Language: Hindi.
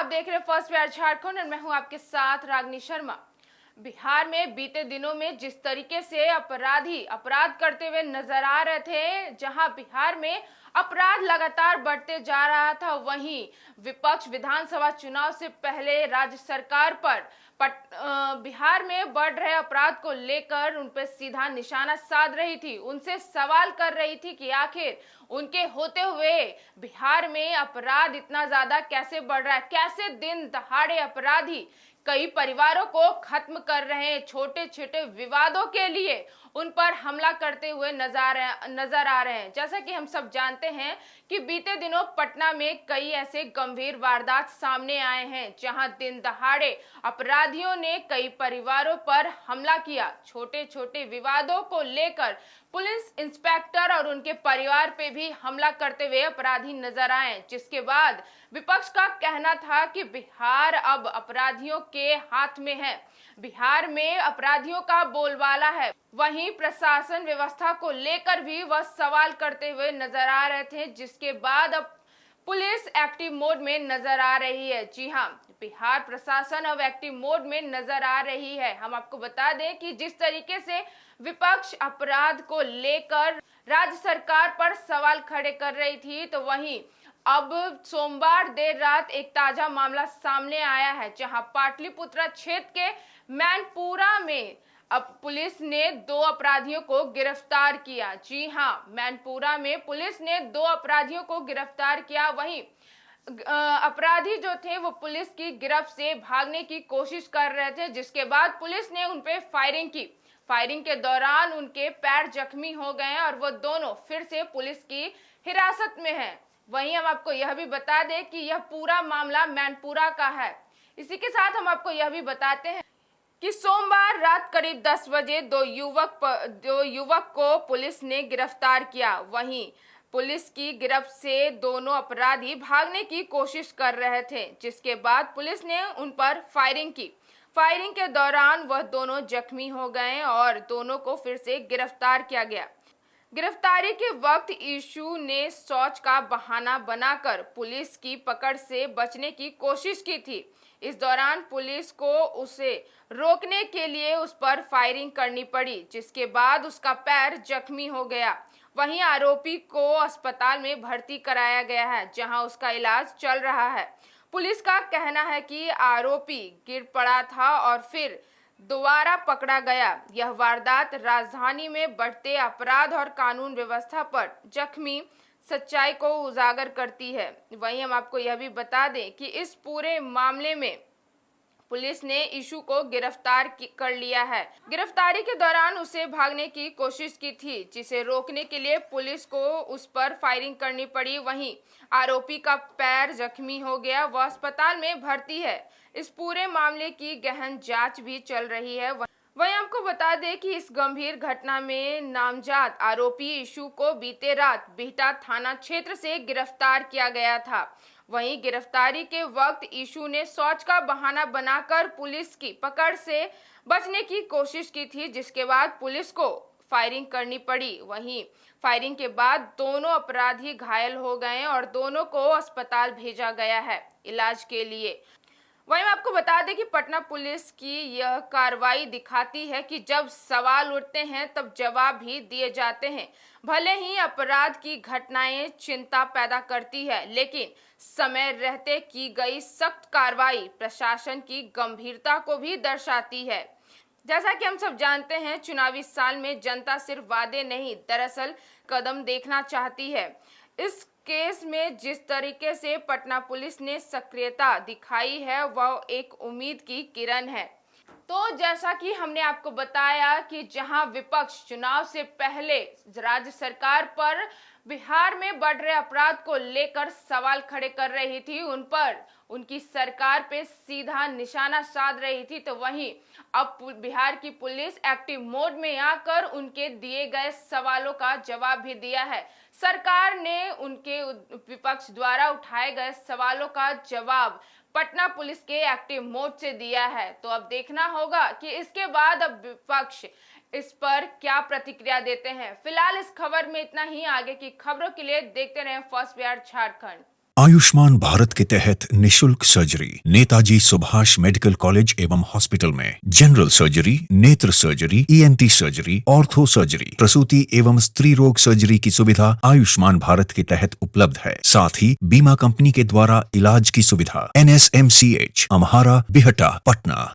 देख रहे फर्स्ट बिहार झारखंड और मैं हूं आपके साथ रागनी शर्मा। बिहार में बीते दिनों में जिस तरीके से अपराधी अपराध करते हुए नजर आ रहे थे, जहां बिहार में अपराध लगातार बढ़ते जा रहा था, वहीं विपक्ष विधानसभा चुनाव से पहले राज्य सरकार पर बिहार में बढ़ रहे अपराध को लेकर उन पर सीधा निशाना साध रही थी। उनसे सवाल कर रही थी कि आखिर उनके होते हुए बिहार में अपराध इतना ज्यादा कैसे बढ़ रहा है, कैसे दिन दहाड़े अपराधी कई परिवारों को खत्म कर रहे हैं, छोटे छोटे विवादों के लिए उन पर हमला करते हुए नजर आ रहे हैं। जैसा कि हम सब जानते हैं कि बीते दिनों पटना में कई ऐसे गंभीर वारदात सामने आए हैं, जहां दिन दहाड़े अपराधियों ने कई परिवारों पर हमला किया। छोटे छोटे विवादों को लेकर पुलिस इंस्पेक्टर और उनके परिवार पे भी हमला करते हुए अपराधी नजर आए, जिसके बाद विपक्ष का कहना था कि बिहार अब अपराधियों के हाथ में है, बिहार में अपराधियों का बोलबाला है। वहीं प्रशासन व्यवस्था को लेकर भी वह सवाल करते हुए नजर आ रहे थे, जिसके बाद अब पुलिस एक्टिव मोड में नजर आ रही है। जी हां, बिहार प्रशासन अब एक्टिव मोड में नजर आ रही है। हम आपको बता दें कि जिस तरीके से विपक्ष अपराध को लेकर राज्य सरकार पर सवाल खड़े कर रही थी, तो वहीं अब सोमवार देर रात एक ताजा मामला सामने आया है, जहां पाटलिपुत्रा क्षेत्र के मैनपुरा में अब पुलिस ने 2 अपराधियों को गिरफ्तार किया। जी हां, मैनपुरा में पुलिस ने 2 अपराधियों को गिरफ्तार किया। वहीं अपराधी जो थे वो पुलिस की गिरफ्त से भागने की कोशिश कर रहे थे, जिसके बाद पुलिस ने उन पे फायरिंग की। फायरिंग के दौरान उनके पैर जख्मी हो गए और वो दोनों फिर से पुलिस की हिरासत में हैं। वहीं हम आपको यह भी बता दें कि यह पूरा मामला मैनपुरा का है। इसी के साथ हम आपको यह भी बताते हैं कि सोमवार रात करीब 10 बजे दो युवक को पुलिस ने गिरफ्तार किया। वहीं पुलिस की गिरफ्त से दोनों अपराधी भागने की कोशिश कर रहे थे, जिसके बाद पुलिस ने उन पर फायरिंग की। फायरिंग के दौरान वह दोनों जख्मी हो गए और दोनों को फिर से गिरफ्तार किया गया। गिरफ्तारी के वक्त ईशू ने शौच का बहाना बनाकर पुलिस की पकड़ से बचने की कोशिश की थी। इस दौरान पुलिस को उसे रोकने के लिए उस पर फायरिंग करनी पड़ी, जिसके बाद उसका पैर जख्मी हो गया। वहीं आरोपी को अस्पताल में भर्ती कराया गया है, जहां उसका इलाज चल रहा है। पुलिस का कहना है कि आरोपी गिर पड़ा था और फिर दोबारा पकड़ा गया। यह वारदात राजधानी में बढ़ते अपराध और कानून व्यवस्था पर जख्मी सच्चाई को उजागर करती है। वहीं हम आपको यह भी बता दें कि इस पूरे मामले में पुलिस ने ईशू को गिरफ्तार कर लिया है। गिरफ्तारी के दौरान उसे भागने की कोशिश की थी, जिसे रोकने के लिए पुलिस को उस पर फायरिंग करनी पड़ी। वहीं आरोपी का पैर जख्मी हो गया, वह अस्पताल में भर्ती है। इस पूरे मामले की गहन जांच भी चल रही है। वहीं आपको बता दें कि इस गंभीर घटना में नामजद आरोपी ईशू को बीते रात बिहटा थाना क्षेत्र से गिरफ्तार किया गया था। वहीं गिरफ्तारी के वक्त ईशू ने शौच का बहाना बनाकर पुलिस की पकड़ से बचने की कोशिश की थी, जिसके बाद पुलिस को फायरिंग करनी पड़ी। वहीं फायरिंग के बाद दोनों अपराधी घायल हो गए और दोनों को अस्पताल भेजा गया है इलाज के लिए। वहीं मैं आपको बता दें कि पटना पुलिस की यह कार्रवाई दिखाती है कि जब सवाल उठते हैं तब जवाब भी दिए जाते हैं। भले ही अपराध की घटनाएं चिंता पैदा करती है, लेकिन समय रहते की गई सख्त कार्रवाई प्रशासन की गंभीरता को भी दर्शाती है। जैसा कि हम सब जानते हैं, चुनावी साल में जनता सिर्फ वादे नहीं, दरअसल कदम देखना चाहती है। इस केस में जिस तरीके से पटना पुलिस ने सक्रियता दिखाई है, वह एक उम्मीद की किरण है। तो जैसा कि हमने आपको बताया कि जहां विपक्ष चुनाव से पहले राज्य सरकार पर बिहार में बढ़ रहे अपराध को लेकर सवाल खड़े कर रही थी, उन पर उनकी सरकार पे सीधा निशाना साध रही थी, तो वहीं अब बिहार की पुलिस एक्टिव मोड में आकर उनके दिए गए सवालों का जवाब भी दिया है। सरकार ने उनके विपक्ष द्वारा उठाए गए सवालों का जवाब पटना पुलिस के एक्टिव मोड से दिया है। तो अब देखना होगा कि इसके बाद अब विपक्ष इस पर क्या प्रतिक्रिया देते हैं। फिलहाल इस खबर में इतना ही। आगे की खबरों के लिए देखते रहें फर्स्ट बिहार झारखंड। आयुष्मान भारत के तहत निशुल्क surgery Netaji Subhash medical college एवं हॉस्पिटल में जनरल सर्जरी, नेत्र surgery, ENT surgery, ortho surgery, प्रसूति एवं स्त्री रोग सर्जरी की सुविधा आयुष्मान भारत के तहत उपलब्ध है। साथ ही बीमा कंपनी के द्वारा इलाज की सुविधा। NSMCH, अम्हारा, बिहटा, पटना।